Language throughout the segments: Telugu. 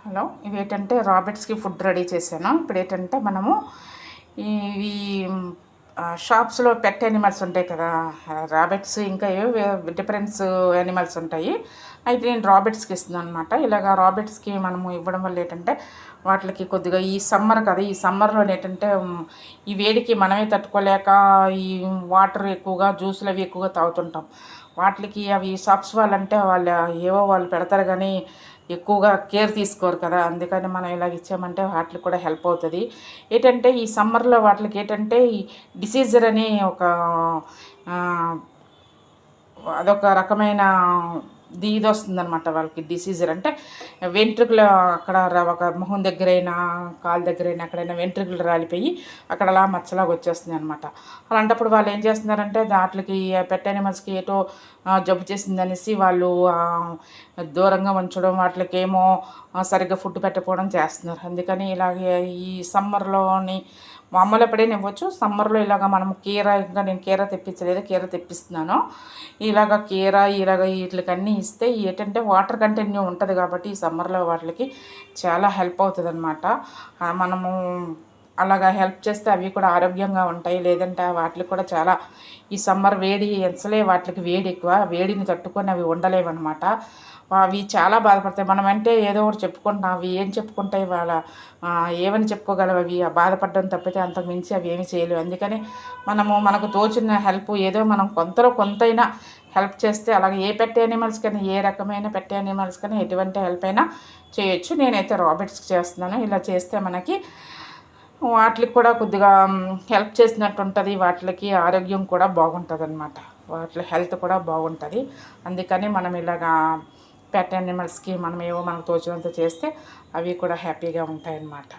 హలో, ఇవేంటంటే రాబిట్స్కి ఫుడ్ రెడీ చేశాను. ఇప్పుడు ఏంటంటే మనము ఇవి షాప్స్లో పెట్ యానిమల్స్ ఉంటాయి కదా, రాబిట్స్ ఇంకా ఏవో డిఫరెన్స్ యానిమల్స్ ఉంటాయి. అయితే నేను రాబిట్స్కి ఇస్తున్నాను అనమాట. ఇలాగ రాబిట్స్కి మనము ఇవ్వడం వల్ల ఏంటంటే వాటికి కొద్దిగా ఈ సమ్మర్ కదా, ఈ సమ్మర్లో ఏంటంటే ఈ వేడికి మనమే తట్టుకోలేక ఈ వాటర్ ఎక్కువగా జ్యూసులు అవి ఎక్కువగా తాగుతుంటాం. వాటికి అవి షాప్స్ వాళ్ళంటే వాళ్ళు పెడతారు కానీ ఎక్కువగా కేర్ తీసుకోరు కదా. అందుకని మనం ఇలాగ ఇచ్చామంటే వాటికి కూడా హెల్ప్ అవుతుంది. ఏంటంటే ఈ సమ్మర్లో వాటికి ఏంటంటే ఈ డిసీజర్ అని అదొక రకమైన ఇది వస్తుందన్నమాట. వాళ్ళకి డిసీజర్ అంటే వెంట్రుకలు అక్కడ ఒక మొహం దగ్గరైనా కాలు దగ్గరైనా ఎక్కడైనా వెంట్రుకలు రాలిపోయి అక్కడ అలా మచ్చలాగా వచ్చేస్తుంది అనమాట. అలాంటప్పుడు వాళ్ళు ఏం చేస్తున్నారంటే వాటికి పెట్ యానిమల్స్కి ఏటో జబ్బు చేసిందనేసి వాళ్ళు దూరంగా ఉంచడం, వాటికేమో సరిగ్గా ఫుడ్ పెట్టకపోవడం చేస్తున్నారు. అందుకని ఇలాగే ఈ సమ్మర్లోని మామూలు ఎప్పుడైనా ఇవ్వచ్చు. సమ్మర్లో ఇలాగ మనం కీరా, ఇంకా నేను కీరా తెప్పించలేదు, కీరా తెప్పిస్తున్నాను. ఇలాగ కీరా వీటికన్నీ ఇస్తే ఏంటంటే వాటర్ కంటెంట్ ఉంటుంది కాబట్టి ఈ సమ్మర్లో వాటికి చాలా హెల్ప్ అవుతుంది అనమాట. మనము అలాగా హెల్ప్ చేస్తే అవి కూడా ఆరోగ్యంగా ఉంటాయి. లేదంటే వాటికి కూడా చాలా ఈ సమ్మర్ వేడి అసలే వాటికి వేడి ఎక్కువ, వేడిని తట్టుకొని అవి ఉండలేవన్నమాట. అవి చాలా బాధపడతాయి. మనం అంటే ఏదో ఒకటి చెప్పుకుంటాం, అవి ఏం చెప్పుకుంటాయి ఏమని చెప్పుకోగలవు? అవి బాధపడడం తప్పితే అంతకు మించి అవి ఏమి చేయలేవు. అందుకని మనకు తోచిన హెల్ప్ ఏదో మనం కొంతైనా హెల్ప్ చేస్తే, అలాగే ఏ పెట్ యానిమల్స్ కానీ, ఏ రకమైన పెట్ యానిమల్స్ కానీ ఎటువంటి హెల్ప్ అయినా చేయొచ్చు. నేనైతే రాబిట్స్కి చేస్తున్నాను. ఇలా చేస్తే మనకి వాటికి కూడా కొద్దిగా హెల్ప్ చేసినట్టు ఉంటుంది. వాటికి ఆరోగ్యం కూడా బాగుంటుంది అనమాట. వాటి హెల్త్ కూడా బాగుంటుంది. అందుకని మనం ఇలాగా పెట్ యానిమల్స్కి మనకు తోచినంత చేస్తే అవి కూడా హ్యాపీగా ఉంటాయన్నమాట.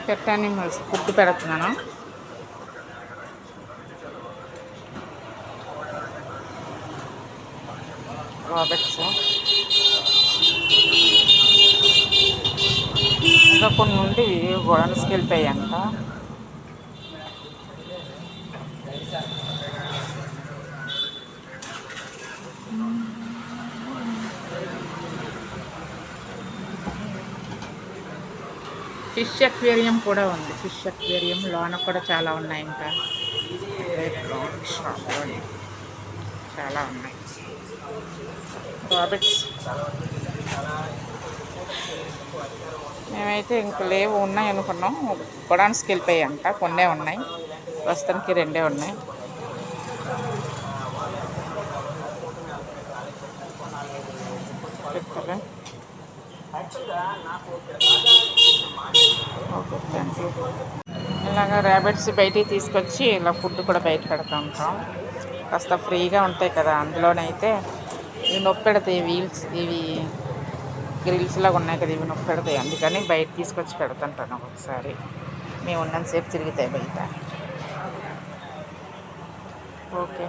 పెట్ యానిమల్స్ ఫుడ్ పెడుతున్నాను. రాబిట్స్ ఇంకా కొన్ని నుండి గోడౌన్స్కి వెళ్ళిపోయాయంట. ఫిష్ అక్వేరియం కూడా ఉంది. ఫిష్ అక్వేరియం లోన కూడా చాలా ఉన్నాయి. ఇంకా చాలా ఉన్నాయి రాబిట్స్. మేమైతే ఇంక లేవు, ఉన్నాయి అనుకున్నాం. గొడాన్స్కి వెళ్ళిపోయాయంట. కొన్నే ఉన్నాయి, ప్రస్తుతానికి 2 ఉన్నాయి. Okay, thank you. ఇలాగ ర్యాబిట్స్ బయటికి తీసుకొచ్చి ఇలా ఫుడ్ కూడా బయట పెడతా ఉంటాం. కాస్త ఫ్రీగా ఉంటాయి కదా. అందులోనైతే ఇవి నొప్పి పెడతాయి. ఇవి గ్రిల్స్ లాగా ఉన్నాయి కదా, ఇవి నొప్పి పెడతాయి. అందుకని బయట తీసుకొచ్చి పెడుతుంటాను ఒకసారి. మేము ఉన్నంతసేపు తిరుగుతాయి బయట. ఓకే.